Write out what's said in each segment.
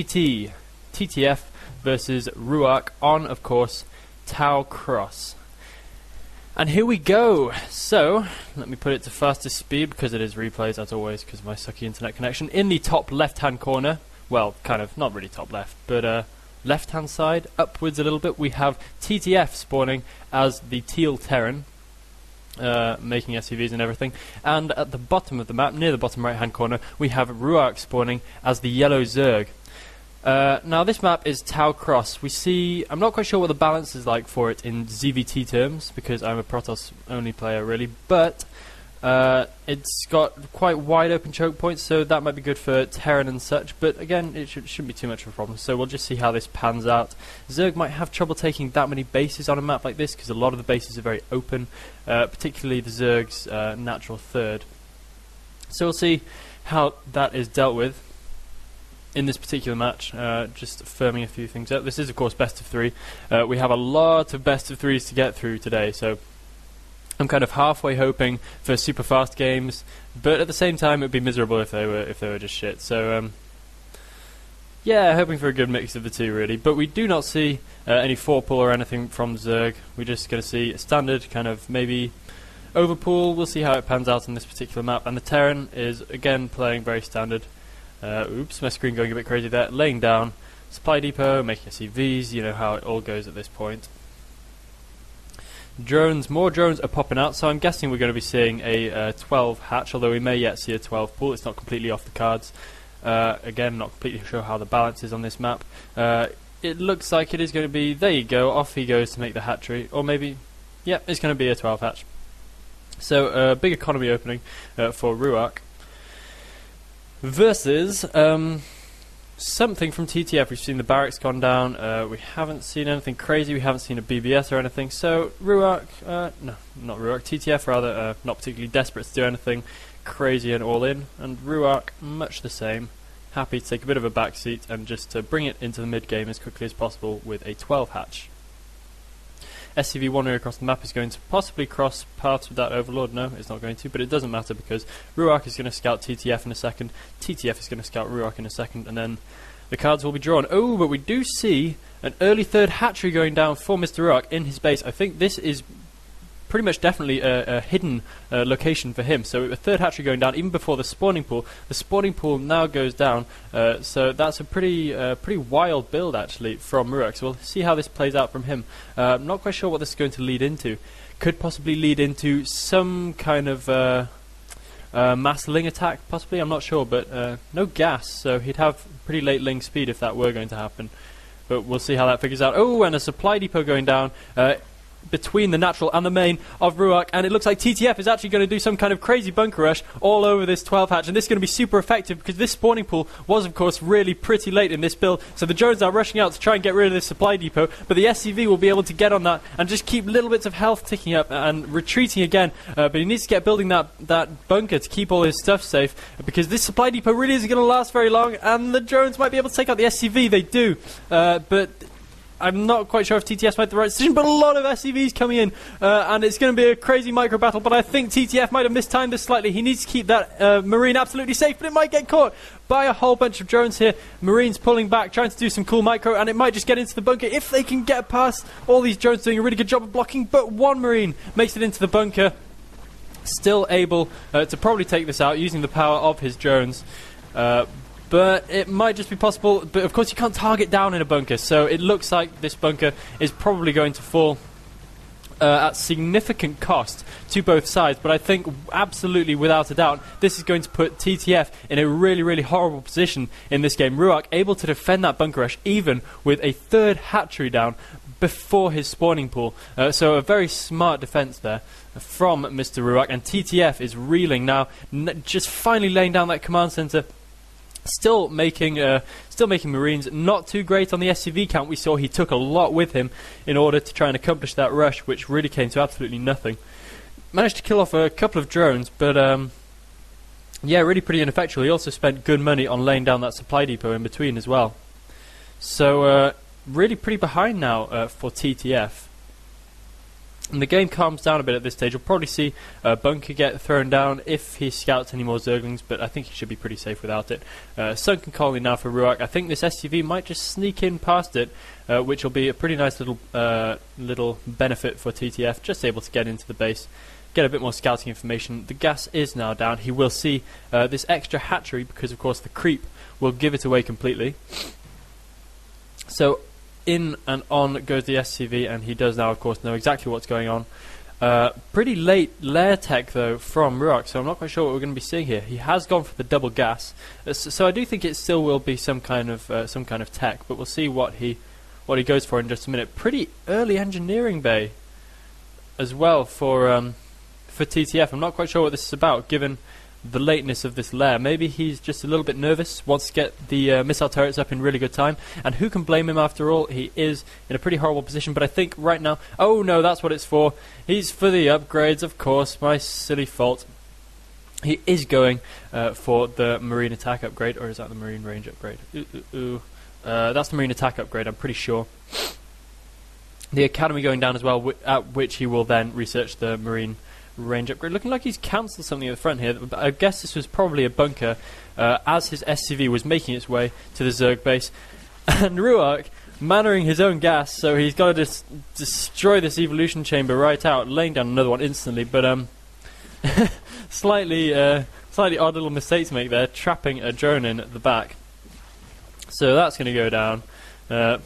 ISL2-TTF versus Ruarc on, of course, Tau Cross. And here we go. So, let me put it to fastest speed because it is replays as always because of my sucky internet connection. In the top left-hand corner, well, kind of, not really top left, but left-hand side, upwards a little bit, we have TTF spawning as the teal Terran, making SUVs and everything. And at the bottom of the map, near the bottom right-hand corner, we have Ruarc spawning as the yellow Zerg. Now this map is Tau Cross. We see, I'm not quite sure what the balance is like for it in ZVT terms, because I'm a Protoss only player really, but it's got quite wide open choke points, so that might be good for Terran and such, but again, it shouldn't be too much of a problem, so we'll just see how this pans out. Zerg might have trouble taking that many bases on a map like this, because a lot of the bases are very open, particularly the Zerg's natural third. So we'll see how that is dealt with in this particular match, just firming a few things up. This is of course best of 3. We have a lot of best of 3s to get through today, so I'm kind of halfway hoping for super fast games, but at the same time it would be miserable if they were just shit. So yeah, hoping for a good mix of the two really. But we do not see any 4-pull or anything from Zerg. We're just going to see a standard kind of maybe overpull. We'll see how it pans out on this particular map. And the Terran is again playing very standard. Oops, my screen going a bit crazy there. Laying down supply depot, making CVs, you know how it all goes at this point. Drones, more drones are popping out, so I'm guessing we're going to be seeing a 12 hatch, although we may yet see a 12 pull. It's not completely off the cards. Again, not completely sure how the balance is on this map. It looks like it is going to be, there you go, off he goes to make the hatchery, or maybe, yeah, it's going to be a 12 hatch. So, big economy opening for Ruarc. Versus something from TTF. We've seen the barracks gone down. We haven't seen anything crazy. We haven't seen a BBS or anything. So Ruarc, no, not Ruarc. TTF rather, not particularly desperate to do anything crazy and all in. And Ruarc, much the same. Happy to take a bit of a backseat and just to bring it into the mid game as quickly as possible with a 12 hatch. SCV wandering across the map is going to possibly cross paths with that Overlord. No, it's not going to, but it doesn't matter because Ruarc is going to scout TTF in a second, TTF is going to scout Ruarc in a second, and then the cards will be drawn. Oh, but we do see an early third hatchery going down for Mr. Ruarc in his base. I think this is pretty much definitely a hidden location for him. So a third hatchery going down even before the spawning pool. The spawning pool now goes down, so that's a pretty wild build actually from Ruarc. So we'll see how this plays out from him. I'm not quite sure what this is going to lead into. Could possibly lead into some kind of mass ling attack, possibly. I'm not sure, but no gas, so he'd have pretty late ling speed if that were going to happen. But we'll see how that figures out. Oh, and a supply depot going down between the natural and the main of Ruarc, and it looks like TTF is actually going to do some kind of crazy bunker rush all over this 12 hatch, and this is going to be super effective because this spawning pool was of course really pretty late in this build, so the drones are rushing out to try and get rid of this supply depot, but the SCV will be able to get on that and just keep little bits of health ticking up and retreating again, but he needs to get building that bunker to keep all his stuff safe, because this supply depot really isn't going to last very long, and the drones might be able to take out the SCV. They do, but I'm not quite sure if TTF made the right decision, but a lot of SCVs coming in, and it's going to be a crazy micro battle, but I think TTF might have mistimed this slightly. He needs to keep that Marine absolutely safe, but it might get caught by a whole bunch of drones here. Marines pulling back, trying to do some cool micro, and it might just get into the bunker if they can get past all these drones doing a really good job of blocking, but one Marine makes it into the bunker, still able to probably take this out using the power of his drones. But it might just be possible, but of course you can't target down in a bunker, so it looks like this bunker is probably going to fall at significant cost to both sides, but I think absolutely without a doubt this is going to put TTF in a really, really horrible position in this game. Ruarc able to defend that bunker rush even with a third hatchery down before his spawning pool, so a very smart defense there from Mr. Ruarc, and TTF is reeling now, just finally laying down that command center. Still making Marines, not too great on the SCV count. We saw he took a lot with him in order to try and accomplish that rush, which really came to absolutely nothing. Managed to kill off a couple of drones, but yeah, really pretty ineffectual. He also spent good money on laying down that supply depot in between as well. So really pretty behind now for TTF. And the game calms down a bit at this stage. You'll probably see a bunker get thrown down if he scouts any more Zerglings, but I think he should be pretty safe without it. Sunken colony now for Ruarc. I think this SCV might just sneak in past it, which will be a pretty nice little benefit for TTF, just able to get into the base, get a bit more scouting information. The gas is now down. He will see this extra hatchery, because of course the creep will give it away completely. So in and on goes the SCV, and he does now of course know exactly what's going on. Pretty late lair tech though from Ruarc, so I'm not quite sure what we're going to be seeing here. He has gone for the double gas, so I do think it still will be some kind of tech, but we'll see what he goes for in just a minute. Pretty early engineering bay as well for TTF. I'm not quite sure what this is about, given the lateness of this lair. Maybe he's just a little bit nervous, wants to get the missile turrets up in really good time, and who can blame him after all? He is in a pretty horrible position, but I think right now... Oh no, that's what it's for. He's for the upgrades, of course, my silly fault. He is going for the marine attack upgrade, or is that the marine range upgrade? That's the marine attack upgrade, I'm pretty sure. The academy going down as well, at which he will then research the marine range upgrade. Looking like he's cancelled something at the front here. I guess this was probably a bunker as his SCV was making its way to the Zerg base. And Ruarc mannering his own gas, so he's got to destroy this evolution chamber right out, laying down another one instantly. But slightly odd little mistake to make there, trapping a drone in at the back. So that's going to go down.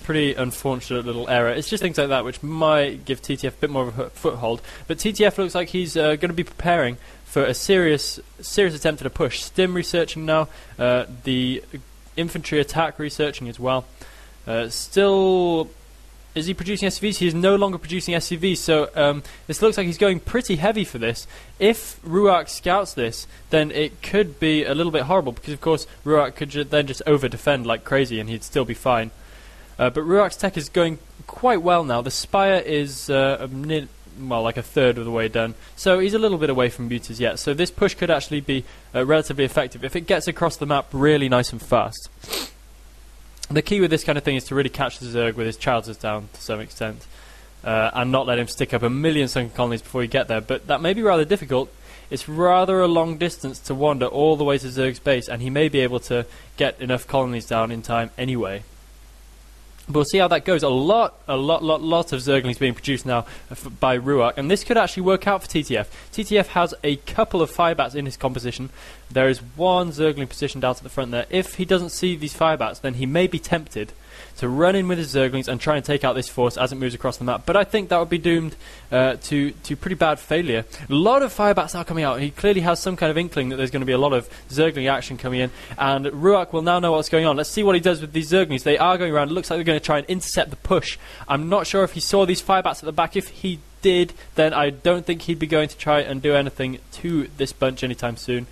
Pretty unfortunate little error. It's just things like that which might give TTF a bit more of a foothold. But TTF looks like he's going to be preparing for a serious attempt at a push. Stim researching now, the infantry attack researching as well. Still, is he producing SCVs? He is no longer producing SCVs, so this looks like he's going pretty heavy for this. If Ruarc scouts this, then it could be a little bit horrible, because of course Ruarc could then just over-defend like crazy and he'd still be fine. But Ruarc's tech is going quite well now. The Spire is like a third of the way done, so he's a little bit away from mutas yet. So this push could actually be relatively effective if it gets across the map really nice and fast. The key with this kind of thing is to really catch the Zerg with his trousers down to some extent, and not let him stick up a million sunken colonies before you get there. But that may be rather difficult. It's rather a long distance to wander all the way to Zerg's base, and he may be able to get enough colonies down in time anyway. But we'll see how that goes. A lot of Zerglings being produced now by Ruarc, and this could actually work out for TTF. TTF has a couple of Firebats in his composition. There is one Zergling positioned out at the front there. If he doesn't see these Firebats, then he may be tempted to run in with his Zerglings and try and take out this force as it moves across the map. But I think that would be doomed to pretty bad failure. A lot of Firebats are coming out. He clearly has some kind of inkling that there's going to be a lot of Zergling action coming in, and Ruarc will now know what's going on. Let's see what he does with these Zerglings. They are going around. It looks like they're going to try and intercept the push. I'm not sure if he saw these Firebats at the back. If he did, then I don't think he'd be going to try and do anything to this bunch anytime soon.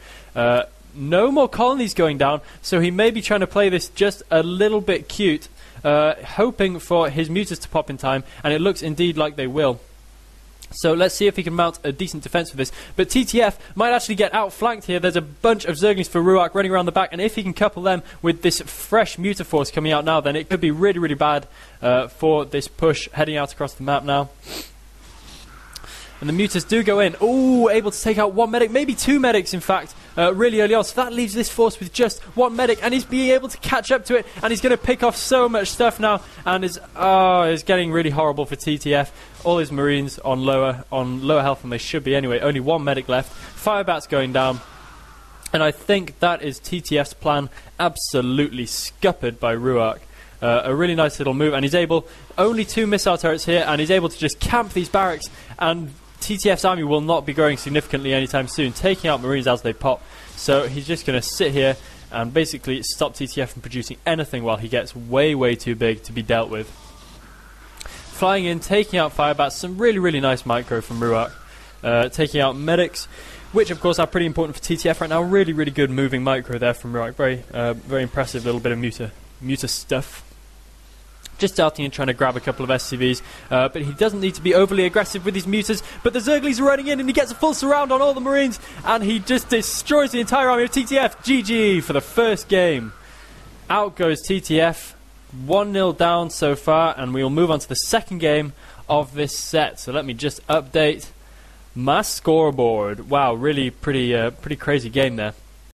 No more colonies going down, so he may be trying to play this just a little bit cute, hoping for his mutas to pop in time, and it looks indeed like they will. So let's see if he can mount a decent defense for this. But TTF might actually get outflanked here. There's a bunch of Zerglings for Ruarc running around the back, and if he can couple them with this fresh muta force coming out now, then it could be really, really bad for this push heading out across the map now. And the mutas do go in. Ooh, able to take out one medic, maybe two medics in fact, really early on. So that leaves this force with just one medic, and he's being able to catch up to it, and he's going to pick off so much stuff now, and it's getting really horrible for TTF. All his marines on lower health than they should be anyway. Only one medic left. Firebat's going down. And I think that is TTF's plan absolutely scuppered by Ruarc. A really nice little move, and he's able, only 2 missile turrets here, and he's able to just camp these barracks, and TTF's army will not be growing significantly anytime soon, taking out marines as they pop. So he's just going to sit here and basically stop TTF from producing anything while he gets way, way too big to be dealt with. Flying in, taking out Firebats, some really, really nice micro from Ruarc. Taking out medics, which of course are pretty important for TTF right now. Really, really good moving micro there from Ruarc. Very impressive little bit of muta stuff. Just starting and trying to grab a couple of SCVs, but he doesn't need to be overly aggressive with his mutas. But the Zerglings are running in, and he gets a full surround on all the marines, and he just destroys the entire army of TTF. GG for the first game. Out goes TTF, 1-0 down so far, and we will move on to the second game of this set. So let me just update my scoreboard. Wow, really pretty crazy game there.